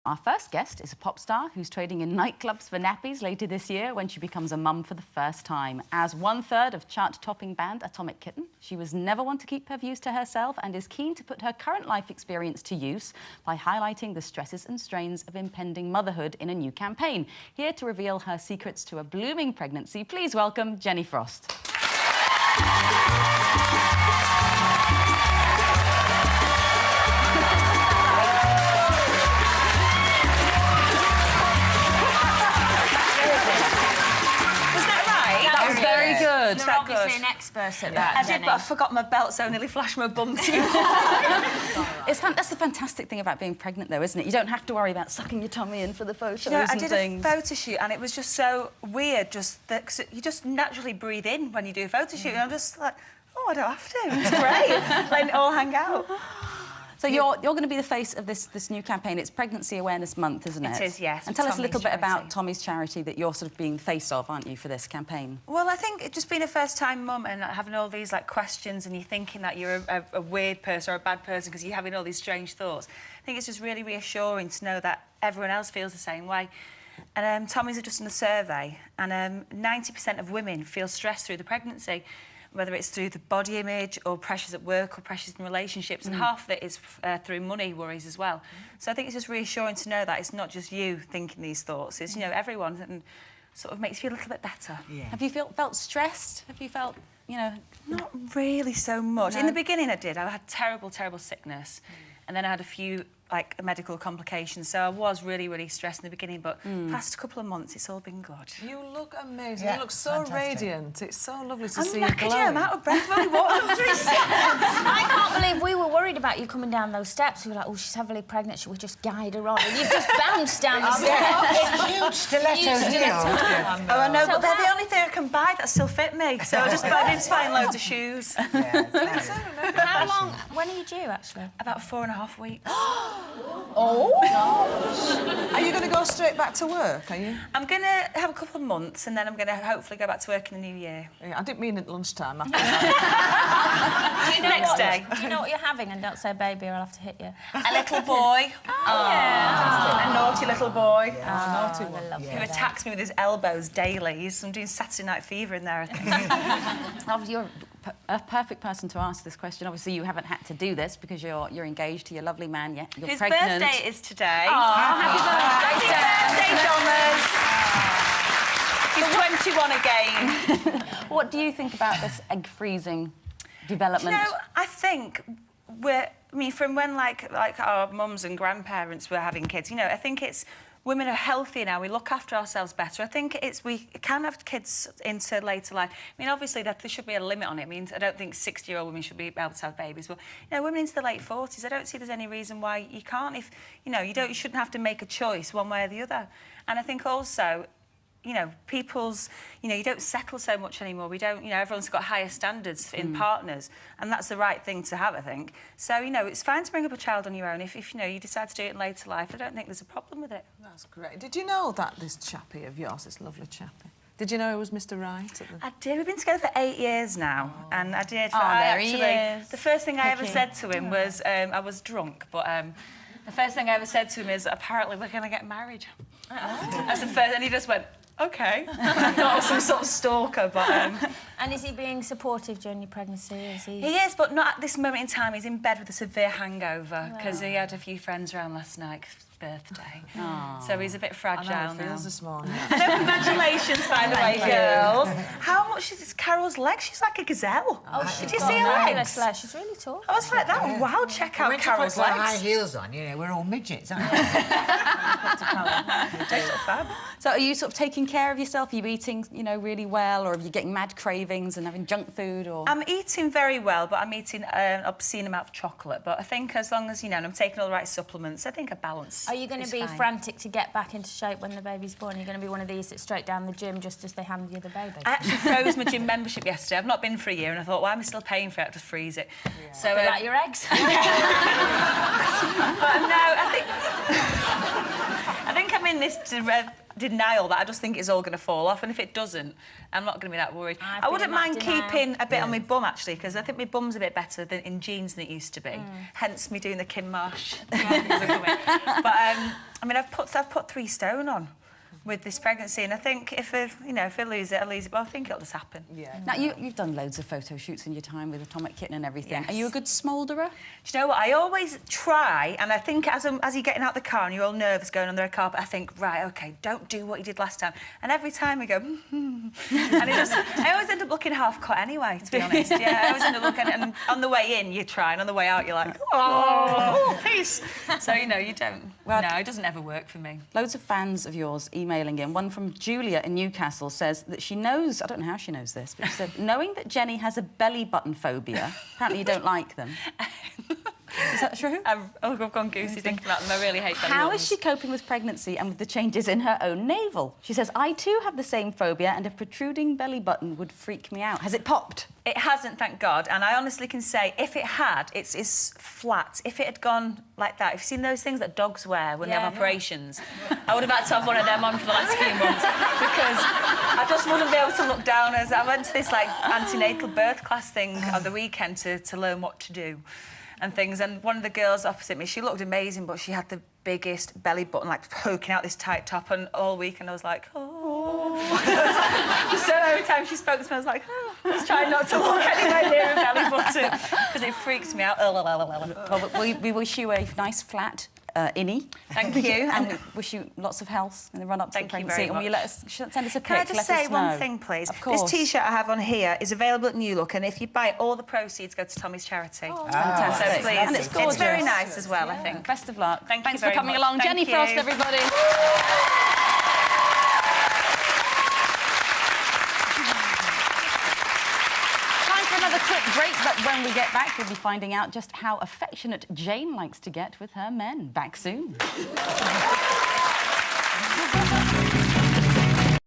Our first guest is a pop star who's trading in nightclubs for nappies later this year when she becomes a mum for the first time. As one-third of chart-topping band Atomic Kitten, she was never one to keep her views to herself and is keen to put her current life experience to use by highlighting the stresses and strains of impending motherhood in a new campaign. Here to reveal her secrets to a blooming pregnancy, please welcome Jenny Frost. You're obviously an expert at that, I did, but I forgot my belt, so I nearly flashed my bum to you. That's the fantastic thing about being pregnant, though, isn't it? You don't have to worry about sucking your tummy in for the photos and I did things. a photo shoot, and it was just so weird, just that 'cause you just naturally breathe in when you do a photo shoot, and I'm just like, oh, I don't have to. It's great. Letting it all hang out. So you're going to be the face of this new campaign. It's Pregnancy Awareness Month, isn't it? It is, yes. And tell us a little bit Tommy's about charity. Tommy's charity that you're sort of being the face of, aren't you, for this campaign? Well, I think it just being a first-time mum and having all these like questions and you're thinking that you're a weird person or a bad person because you're having all these strange thoughts. I think it's just really reassuring to know that everyone else feels the same way. And Tommy's just done a survey, and 90% of women feel stressed through the pregnancy, whether it's through the body image or pressures at work or pressures in relationships, and half of it is through money worries as well. So I think it's just reassuring to know that it's not just you thinking these thoughts, it's, you know, everyone, and sort of makes you feel a little bit better. Yeah. Have you felt stressed? Have you felt, you know... Not really so much. No? In the beginning I did. I had terrible sickness, and then I had a few like medical complications, so I was really stressed in the beginning, but past a couple of months it's all been good. You look amazing. Yeah, you look so fantastic. radiant. It's so lovely to I'm see you knackered, glowing. I'm out of breath. I've only walked up 3 steps. I can't believe we were worried about you coming down those steps. We were like, oh, she's heavily pregnant, should we just guide her on? And you've just bounced down the steps. Huge stilettos, Huge you know. stilettos. Oh, I know, So but they're the how- only thing I can buy that still fit me, so I just buying loads of shoes. How long... When are you due, actually? About 4.5 weeks. Are you going to go straight back to work, are you? I'm going to have a couple of months, and then I'm going to hopefully go back to work in the new year. Yeah, I didn't mean at lunchtime. After Do you know Next what, day. Do you know what you're having? And don't say baby or I'll have to hit you. A little boy. Yeah. A naughty little boy. naughty one. Who attacks me with his elbows daily. I'm doing Saturday Night Fever in there, I think. Obviously, you're a perfect person to ask this question. Obviously, you haven't had to do this because you're engaged to your lovely man, yet you're Whose pregnant. birthday is today. Happy birthday, Happy birthday, Thomas. He's 21 again. What do you think about this egg freezing development? You know, I think from when like our mums and grandparents were having kids, you know, I think it's women are healthier now. We look after ourselves better. I think we can have kids into later life. I mean, obviously there should be a limit on it. I mean, I don't think 60-year-old women should be able to have babies, but you know, women into the late 40s, I don't see there's any reason why you can't. If you know, you shouldn't have to make a choice one way or the other. And I think also, you know, you don't settle so much anymore. We don't, you know, everyone's got higher standards in partners, and that's the right thing to have, I think. So, you know, it's fine to bring up a child on your own. If you know, you decide to do it in later life, I don't think there's a problem with it. That's great. Did you know that this chappie of yours, this lovely chappie, did you know it was Mr. Right? I did. We've been together for 8 years now, and I did. there he is. The first thing I ever said to him was, I was drunk, but the first thing I ever said to him is, apparently we're going to get married. That's the first, and he just went, OK. I thought I was some sort of stalker, but... And is he being supportive during your pregnancy? He is, but not at this moment in time. He's in bed with a severe hangover because he had a few friends around last night for his birthday. So he's a bit fragile I know now. it feels this morning. Congratulations, by the way, girls. How much is Carol's leg? She's like a gazelle. Did you see her legs? She's really tall. I was like, that. Wow, check out When she Carol's puts her high legs. heels on, you know, we're all midgets, aren't we? Fab. So are you sort of taking care of yourself? Are you eating, you know, really well, or are you getting mad cravings and having junk food, or...? I'm eating very well, but I'm eating an obscene amount of chocolate. But I think as long as, you know, and I'm taking all the right supplements, I think a balance. Are you going to be frantic to get back into shape when the baby's born? Are you going to be one of these that's straight down the gym just as they hand you the baby? I actually froze my gym membership yesterday. I've not been for a year, and I thought, why am I still paying for it? I have to freeze it. Yeah. So, like your eggs. But no, I think I'm in this denial that I just think it's all going to fall off, and if it doesn't, I'm not going to be that worried. I've I been wouldn't in that mind denial. keeping a bit on my bum, actually, because I think my bum's a bit better than in jeans than it used to be. Hence me doing the Kim Marsh. But I mean, I've put 3 stone on with this pregnancy, and I think if I lose it, I lose it. But I think it'll just happen. Yeah. Now, you've done loads of photo shoots in your time with Atomic Kitten and everything. Yes. Are you a good smoulderer? Do you know what? I always try, and I think as you're getting out the car and you're all nervous going on the red carpet, I think, right, OK, don't do what you did last time. And every time I go, and I always end up looking half cut anyway, to be honest. Yeah, I always end up looking, and on the way in you try, and on the way out you're like, oh, peace. So, you don't. Well, no, it doesn't ever work for me. Loads of fans of yours emailing in. One from Julia in Newcastle says that she knows, I don't know how she knows this, but she said, knowing that Jenny has a belly button phobia, apparently you don't like them. Is that true? I've gone goosey thinking about them. I really hate belly How buttons. is she coping with pregnancy and with the changes in her own navel? She says, I too have the same phobia and a protruding belly button would freak me out. Has it popped? It hasn't, thank God, and I honestly can say if it had, it's flat. If it had gone like that, if you've seen those things that dogs wear when they have operations, I would have had to have one of them on for the last few months because I just wouldn't be able to look down. As I went to this antenatal birth class thing on the weekend to learn what to do and things, and one of the girls opposite me, she looked amazing, but she had the biggest belly button, poking out this tight top, and all week, and I was like, oh. So every time she spoke to me, I was like, oh, I was trying not to look anywhere near a belly button, because it freaks me out. Well, we wish you a nice, flat innie. Thank you. And we wish you lots of health in the run-up to the Thank you pregnancy. very And will you send us a pic? Can I just Let say us one know. thing, please? Of course. This T-shirt I have on here is available at New Look, and if you buy it, all the proceeds go to Tommy's charity. Fantastic. So please, And it's gorgeous. very nice as well, I think. Best of luck. Thank you Thanks for very coming much. along. Thank Jenny you. Frost, everybody. Time for another quick break, but when we get back, we'll be finding out just how affectionate Jane likes to get with her men. Back soon.